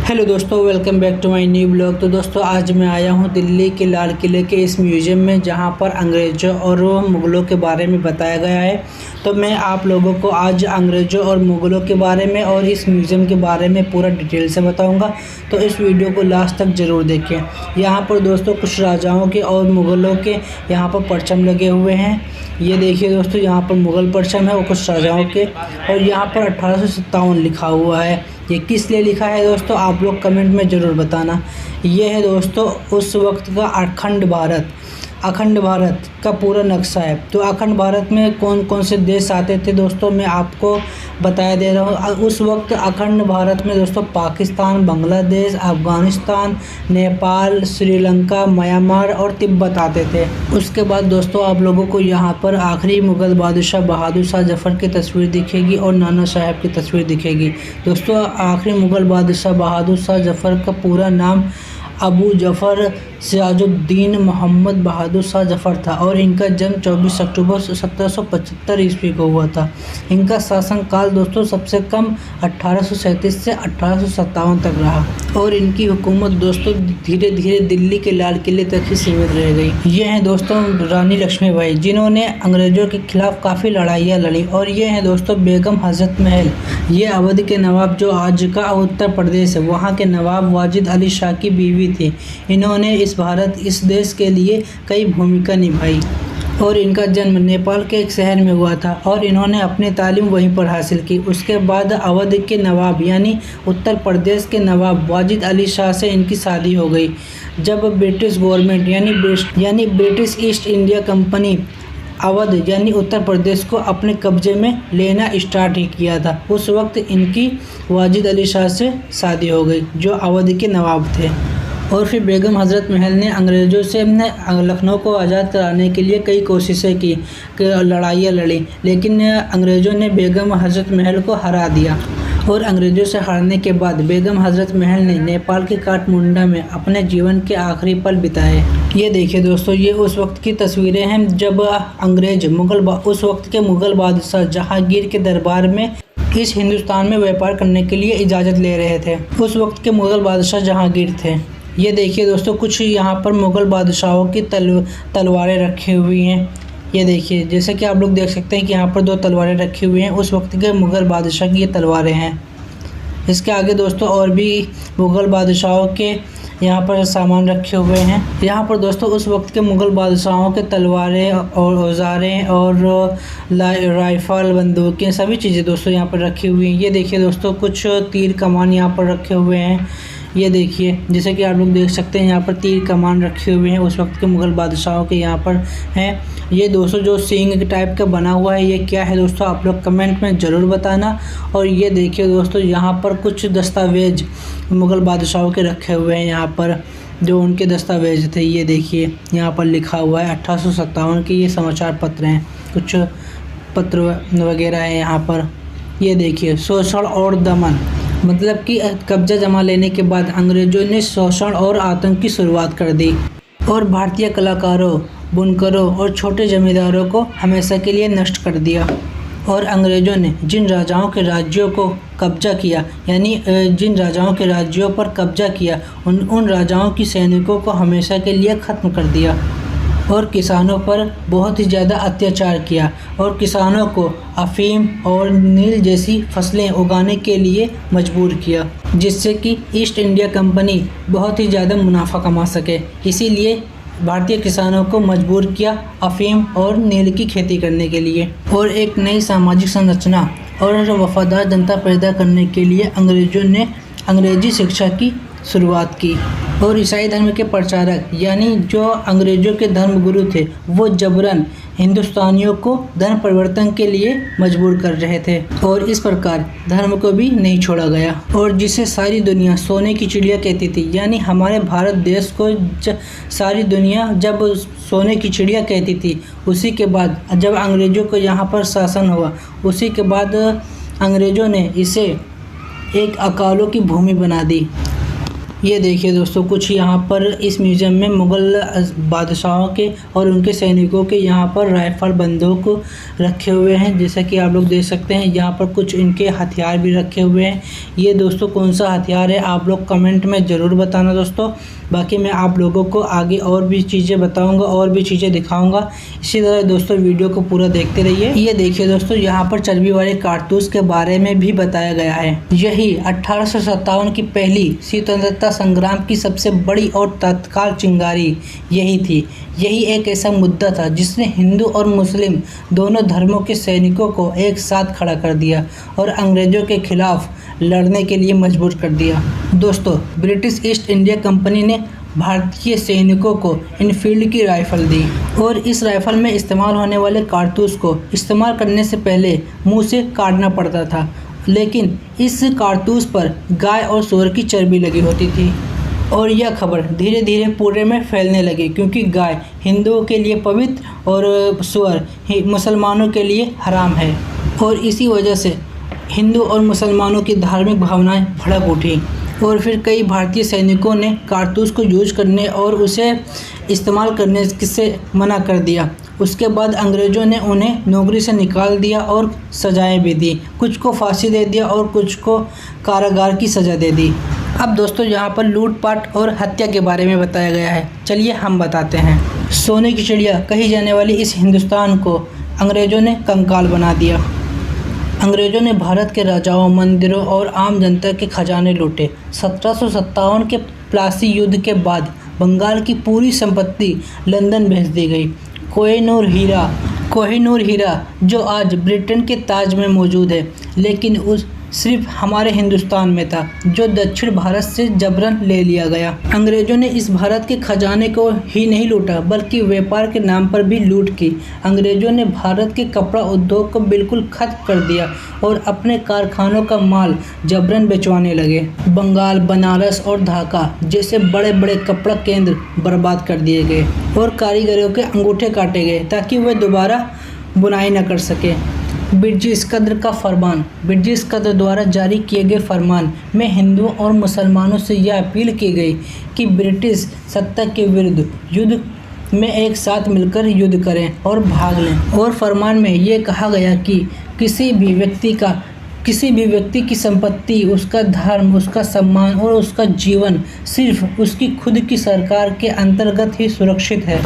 Hello दोस्तों, welcome back to my new blog. तो दोस्तों आज मैं आया हूँ दिल्ली के लाल किले के इस म्यूज़ियम में, जहाँ पर अंग्रेज़ों और मुग़लों के बारे में बताया गया है। तो मैं आप लोगों को आज अंग्रेज़ों और मुग़लों के बारे में और इस म्यूज़ियम के बारे में पूरा डिटेल से बताऊँगा। तो इस वीडियो को लास्ट तक ज़रूर देखें। यहाँ पर दोस्तों कुछ राजाओं के और मुग़लों के यहाँ पर परचम लगे हुए हैं। ये देखिए दोस्तों, यहाँ पर मुग़ल परचम है और कुछ राजाओं के, और यहाँ पर 1857 लिखा हुआ है। ये किस लिए लिखा है दोस्तों, आप लोग कमेंट में ज़रूर बताना। ये है दोस्तों उस वक्त का अखंड भारत का पूरा नक्शा है। तो अखंड भारत में कौन कौन से देश आते थे दोस्तों, मैं आपको बताया दे रहा हूँ। उस वक्त अखंड भारत में दोस्तों पाकिस्तान, बांग्लादेश, अफ़गानिस्तान, नेपाल, श्रीलंका, म्यांमार और तिब्बत आते थे। उसके बाद दोस्तों आप लोगों को यहाँ पर आखिरी मुग़ल बादशाह बहादुर शाह जफ़र की तस्वीर दिखेगी और नाना साहब की तस्वीर दिखेगी। दोस्तों आखिरी मुग़ल बादशाह बहादुर शाह जफ़र का पूरा नाम अबू जफ़र सिराजुद्दीन मोहम्मद बहादुर शाह जफ़र था और इनका जन्म 24 अक्टूबर 1775 ईस्वी को हुआ था। इनका शासनकाल दोस्तों सबसे कम 1837 से 1857 तक रहा और इनकी हुकूमत दोस्तों धीरे धीरे दिल्ली के लाल किले तक ही सीमित रह गई। ये हैं दोस्तों रानी लक्ष्मीबाई, जिन्होंने अंग्रेज़ों के खिलाफ काफ़ी लड़ाइयाँ लड़ी। और ये हैं दोस्तों बेगम हज़रत महल, ये अवध के नवाब जो आज का उत्तर प्रदेश है वहाँ के नवाब वाजिद अली शाह की बीवी थी। इन्होंने इस देश के लिए कई भूमिका निभाई और इनका जन्म नेपाल के एक शहर में हुआ था और इन्होंने अपनी तालीम वहीं पर हासिल की। उसके बाद अवध के नवाब यानी उत्तर प्रदेश के नवाब वाजिद अली शाह से इनकी शादी हो गई। जब ब्रिटिश गवर्नमेंट यानी British east India company Awadh यानी उत्तर प्रदेश को अपने कब्जे में लेना स्टार्ट ही किया था, उस वक्त इनकी वाजिद अली शाह से शादी हो गई जो अवध के नवाब थे। और फिर बेगम हज़रत महल ने अंग्रेज़ों से लखनऊ को आज़ाद कराने के लिए कई कोशिशें की, लड़ाइयाँ लड़ी, लेकिन अंग्रेज़ों ने बेगम हज़रत महल को हरा दिया। और अंग्रेज़ों से हारने के बाद बेगम हज़रत महल ने नेपाल के काठमांडू में अपने जीवन के आखिरी पल बिताए। ये देखिए दोस्तों, ये उस वक्त की तस्वीरें हैं जब उस वक्त के मुग़ल बादशाह जहांगीर के दरबार में इस हिंदुस्तान में व्यापार करने के लिए इजाज़त ले रहे थे। उस वक्त के मुग़ल बादशाह जहांगीर थे। ये देखिए दोस्तों, कुछ यहाँ पर मुग़ल बादशाहों की तलवारें रखी हुई हैं। ये देखिए, जैसे कि आप लोग देख सकते हैं कि यहाँ पर 2 तलवारें रखी हुई हैं। उस वक्त के मुग़ल बादशाह की ये तलवारें हैं। इसके आगे दोस्तों और भी मुग़ल बादशाहों के यहाँ पर सामान रखे हुए हैं। यहाँ पर दोस्तों उस वक्त के मुग़ल बादशाहों के तलवारें और औजारें और राइफ़ल, बंदूकें, सभी चीज़ें दोस्तों यहाँ पर रखी हुई हैं। ये देखिए दोस्तों, कुछ तीर कमान यहाँ पर रखे हुए हैं। ये देखिए, जैसे कि आप लोग देख सकते हैं यहाँ पर तीर कमान रखे हुए हैं, उस वक्त के मुग़ल बादशाहों के यहाँ पर हैं। ये दोस्तों जो सींग टाइप का बना हुआ है, ये क्या है दोस्तों, आप लोग कमेंट में ज़रूर बताना। और ये देखिए दोस्तों, यहाँ पर कुछ दस्तावेज मुग़ल बादशाहों के रखे हुए हैं, यहाँ पर जो उनके दस्तावेज थे। ये देखिए यहाँ पर लिखा हुआ है 1857 के ये समाचार पत्र हैं, कुछ पत्र वगैरह हैं यहाँ पर। ये देखिए शोषण और दमन, मतलब कि कब्जा जमा लेने के बाद अंग्रेज़ों ने शोषण और आतंक की शुरुआत कर दी और भारतीय कलाकारों, बुनकरों और छोटे जमींदारों को हमेशा के लिए नष्ट कर दिया। और अंग्रेज़ों ने जिन राजाओं के राज्यों को कब्जा किया, यानी जिन राजाओं के राज्यों पर कब्जा किया, उन राजाओं की सैनिकों को हमेशा के लिए ख़त्म कर दिया और किसानों पर बहुत ही ज़्यादा अत्याचार किया और किसानों को अफ़ीम और नील जैसी फसलें उगाने के लिए मजबूर किया, जिससे कि ईस्ट इंडिया कंपनी बहुत ही ज़्यादा मुनाफा कमा सके। इसीलिए भारतीय किसानों को मजबूर किया अफ़ीम और नील की खेती करने के लिए। और एक नई सामाजिक संरचना और वफादार जनता पैदा करने के लिए अंग्रेज़ों ने अंग्रेज़ी शिक्षा की शुरुआत की। और ईसाई धर्म के प्रचारक यानी जो अंग्रेज़ों के धर्मगुरु थे, वो जबरन हिंदुस्तानियों को धर्म परिवर्तन के लिए मजबूर कर रहे थे और इस प्रकार धर्म को भी नहीं छोड़ा गया। और जिसे सारी दुनिया सोने की चिड़िया कहती थी, यानी हमारे भारत देश को सारी दुनिया जब सोने की चिड़िया कहती थी, उसी के बाद जब अंग्रेज़ों को यहाँ पर शासन हुआ, उसी के बाद अंग्रेज़ों ने इसे एक अकालों की भूमि बना दी। ये देखिए दोस्तों, कुछ यहाँ पर इस म्यूज़ियम में मुग़ल बादशाहों के और उनके सैनिकों के यहाँ पर राइफ़ल बंदूक रखे हुए हैं, जैसा कि आप लोग देख सकते हैं। यहाँ पर कुछ इनके हथियार भी रखे हुए हैं। ये दोस्तों कौन सा हथियार है आप लोग कमेंट में ज़रूर बताना दोस्तों। बाकी मैं आप लोगों को आगे और भी चीज़ें बताऊंगा और भी चीज़ें दिखाऊंगा। इसी तरह दोस्तों वीडियो को पूरा देखते रहिए। ये देखिए दोस्तों, यहाँ पर चर्बी वाले कारतूस के बारे में भी बताया गया है। यही 1857 की पहली स्वतंत्रता संग्राम की सबसे बड़ी और तत्काल चिंगारी यही थी। यही एक ऐसा मुद्दा था जिसने हिंदू और मुस्लिम दोनों धर्मों के सैनिकों को एक साथ खड़ा कर दिया और अंग्रेज़ों के खिलाफ लड़ने के लिए मजबूर कर दिया। दोस्तों, ब्रिटिश ईस्ट इंडिया कंपनी ने भारतीय सैनिकों को इनफील्ड की राइफ़ल दी और इस राइफ़ल में इस्तेमाल होने वाले कारतूस को इस्तेमाल करने से पहले मुंह से काटना पड़ता था, लेकिन इस कारतूस पर गाय और सूअर की चर्बी लगी होती थी और यह खबर धीरे धीरे पूरे में फैलने लगी, क्योंकि गाय हिंदुओं के लिए पवित्र और सूअर मुसलमानों के लिए हराम है। और इसी वजह से हिंदू और मुसलमानों की धार्मिक भावनाएं भड़क उठी और फिर कई भारतीय सैनिकों ने कारतूस को यूज करने और उसे इस्तेमाल करने से मना कर दिया। उसके बाद अंग्रेज़ों ने उन्हें नौकरी से निकाल दिया और सजाएं भी दी। कुछ को फांसी दे दिया और कुछ को कारागार की सज़ा दे दी। अब दोस्तों, यहाँ पर लूटपाट और हत्या के बारे में बताया गया है। चलिए हम बताते हैं। सोने की चिड़िया कही जाने वाली इस हिंदुस्तान को अंग्रेज़ों ने कंकाल बना दिया। अंग्रेज़ों ने भारत के राजाओं, मंदिरों और आम जनता के खजाने लूटे। 1757 के प्लासी युद्ध के बाद बंगाल की पूरी संपत्ति लंदन भेज दी गई। कोहिनूर हीरा जो आज ब्रिटेन के ताज में मौजूद है, लेकिन उस सिर्फ हमारे हिंदुस्तान में था, जो दक्षिण भारत से जबरन ले लिया गया। अंग्रेज़ों ने इस भारत के खजाने को ही नहीं लूटा, बल्कि व्यापार के नाम पर भी लूट की। अंग्रेज़ों ने भारत के कपड़ा उद्योग को बिल्कुल खत्म कर दिया और अपने कारखानों का माल जबरन बेचवाने लगे। बंगाल, बनारस और ढाका जैसे बड़े बड़े कपड़ा केंद्र बर्बाद कर दिए गए और कारीगरों के अंगूठे काटे गए ताकि वे दोबारा बुनाई न कर सके। ब्रिटिश कद्र द्वारा जारी किए गए फरमान में हिंदुओं और मुसलमानों से यह अपील की गई कि ब्रिटिश सत्ता के विरुद्ध युद्ध में एक साथ मिलकर युद्ध करें और भाग लें। और फरमान में ये कहा गया कि किसी भी व्यक्ति की संपत्ति, उसका धर्म, उसका सम्मान और उसका जीवन सिर्फ उसकी खुद की सरकार के अंतर्गत ही सुरक्षित है।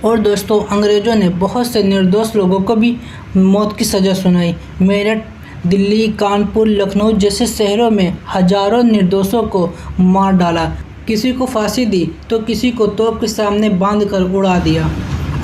और दोस्तों, अंग्रेज़ों ने बहुत से निर्दोष लोगों को भी मौत की सज़ा सुनाई। मेरठ, दिल्ली, कानपुर, लखनऊ जैसे शहरों में हजारों निर्दोषों को मार डाला। किसी को फांसी दी तो किसी को तोप के सामने बांधकर उड़ा दिया।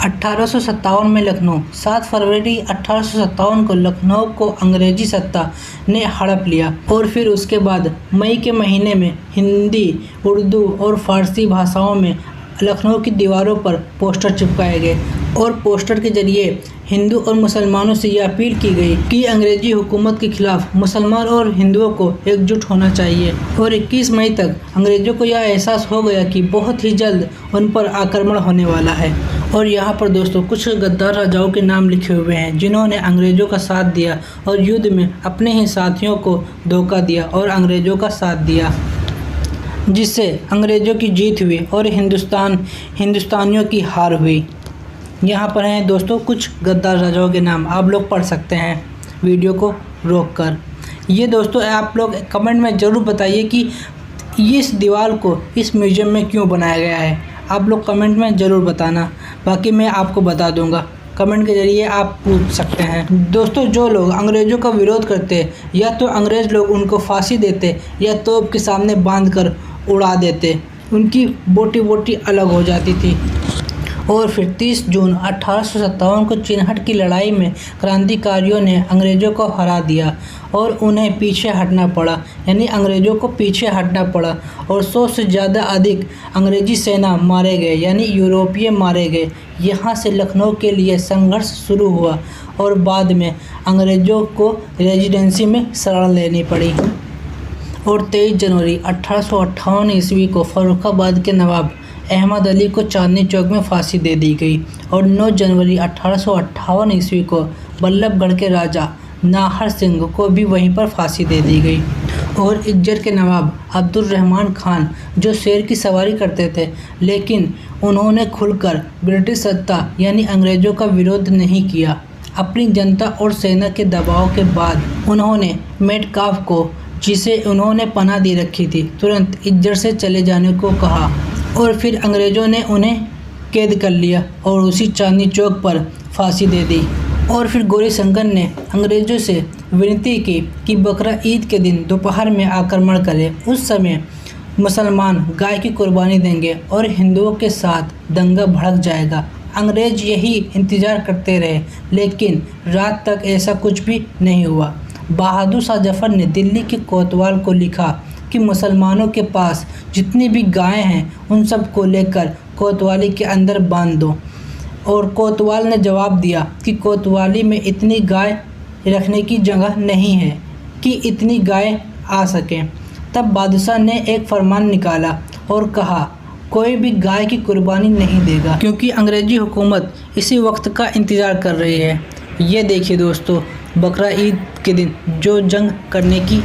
1857 में लखनऊ, 7 फरवरी 1857 को लखनऊ को अंग्रेजी सत्ता ने हड़प लिया और फिर उसके बाद मई के महीने में हिंदी, उर्दू और फारसी भाषाओं में लखनऊ की दीवारों पर पोस्टर चिपकाए गए और पोस्टर के जरिए हिंदू और मुसलमानों से यह अपील की गई कि अंग्रेजी हुकूमत के खिलाफ मुसलमान और हिंदुओं को एकजुट होना चाहिए। और 21 मई तक अंग्रेज़ों को यह एहसास हो गया कि बहुत ही जल्द उन पर आक्रमण होने वाला है। और यहाँ पर दोस्तों कुछ गद्दार राजाओं के नाम लिखे हुए हैं जिन्होंने अंग्रेज़ों का साथ दिया और युद्ध में अपने ही साथियों को धोखा दिया और अंग्रेज़ों का साथ दिया, जिससे अंग्रेज़ों की जीत हुई और हिंदुस्तानियों की हार हुई। यहाँ पर हैं दोस्तों कुछ गद्दार राजाओं के नाम, आप लोग पढ़ सकते हैं वीडियो को रोककर। ये दोस्तों आप लोग कमेंट में ज़रूर बताइए कि इस दीवार को इस म्यूज़ियम में क्यों बनाया गया है। आप लोग कमेंट में ज़रूर बताना, बाकी मैं आपको बता दूँगा। कमेंट के ज़रिए आप पूछ सकते हैं। दोस्तों, जो लोग अंग्रेज़ों का विरोध करते या तो अंग्रेज़ लोग उनको फांसी देते या तोप के सामने बांधकर उड़ा देते, उनकी बोटी बोटी अलग हो जाती थी। और फिर 30 जून 1857 को चिनहट की लड़ाई में क्रांतिकारियों ने अंग्रेज़ों को हरा दिया और उन्हें पीछे हटना पड़ा, यानी अंग्रेज़ों को पीछे हटना पड़ा और 100 से ज़्यादा अधिक अंग्रेज़ी सेना मारे गए, यानी यूरोपीय मारे गए। यहाँ से लखनऊ के लिए संघर्ष शुरू हुआ और बाद में अंग्रेज़ों को रेजिडेंसी में शरण लेनी पड़ी। और 23 जनवरी 1858 ईस्वी को फर्रुखाबाद के नवाब अहमद अली को चांदनी चौक में फांसी दे दी गई और 9 जनवरी 1858 ईस्वी को बल्लभगढ़ के राजा नाहर सिंह को भी वहीं पर फांसी दे दी गई। और इज्जत के नवाब अब्दुर्रहमान खान जो शेर की सवारी करते थे, लेकिन उन्होंने खुलकर ब्रिटिश सत्ता यानी अंग्रेज़ों का विरोध नहीं किया। अपनी जनता और सेना के दबाव के बाद उन्होंने मेटकाफ को, जिसे उन्होंने पनाह दे रखी थी, तुरंत इज्जत से चले जाने को कहा और फिर अंग्रेज़ों ने उन्हें कैद कर लिया और उसी चांदनी चौक पर फांसी दे दी। और फिर गौरीशंकर ने अंग्रेज़ों से विनती की कि बकरा ईद के दिन दोपहर में आक्रमण करें। उस समय मुसलमान गाय की कुर्बानी देंगे और हिंदुओं के साथ दंगा भड़क जाएगा। अंग्रेज़ यही इंतज़ार करते रहे, लेकिन रात तक ऐसा कुछ भी नहीं हुआ। बहादुर शाह जफ़र ने दिल्ली के कोतवाल को लिखा कि मुसलमानों के पास जितनी भी गायें हैं उन सब को लेकर कोतवाली के अंदर बांध दो। और कोतवाल ने जवाब दिया कि कोतवाली में इतनी गाय रखने की जगह नहीं है कि इतनी गाय आ सकें। तब बादशाह ने एक फरमान निकाला और कहा, कोई भी गाय की कुर्बानी नहीं देगा, क्योंकि अंग्रेज़ी हुकूमत इसी वक्त का इंतज़ार कर रही है। ये देखिए दोस्तों, बकरा ईद के दिन जो जंग करने की,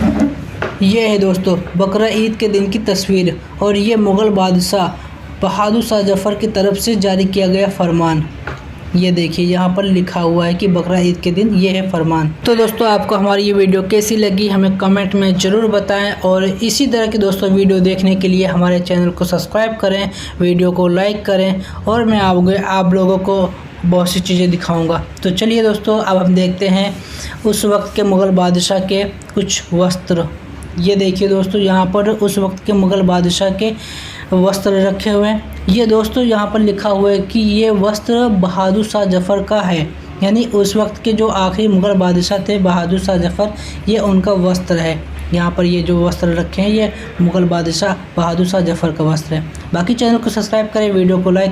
ये है दोस्तों बकरा ईद के दिन की तस्वीर और ये मुग़ल बादशाह बहादुर शाह जफ़र की तरफ से जारी किया गया फरमान। ये देखिए यहाँ पर लिखा हुआ है कि बकरा ईद के दिन ये है फरमान। तो दोस्तों आपको हमारी ये वीडियो कैसी लगी हमें कमेंट में ज़रूर बताएं और इसी तरह की दोस्तों वीडियो देखने के लिए हमारे चैनल को सब्सक्राइब करें, वीडियो को लाइक करें और मैं आप लोगों को बहुत सी चीज़ें दिखाऊंगा। तो चलिए दोस्तों अब हम देखते हैं उस वक्त के मुग़ल बादशाह के कुछ वस्त्र। ये देखिए दोस्तों यहाँ पर उस वक्त के मुग़ल बादशाह के वस्त्र रखे हुए हैं। ये दोस्तों यहाँ पर लिखा हुआ है कि ये वस्त्र बहादुर शाह जफ़र का है, यानी उस वक्त के जो आखिरी मुग़ल बादशाह थे बहादुर शाह जफ़र, ये उनका वस्त्र है। यहाँ पर ये जो वस्त्र रखे हैं ये मुग़ल बादशाह बहादुर शाह जफ़र का वस्त्र है। बाकी चैनल को सब्सक्राइब करें, वीडियो को लाइक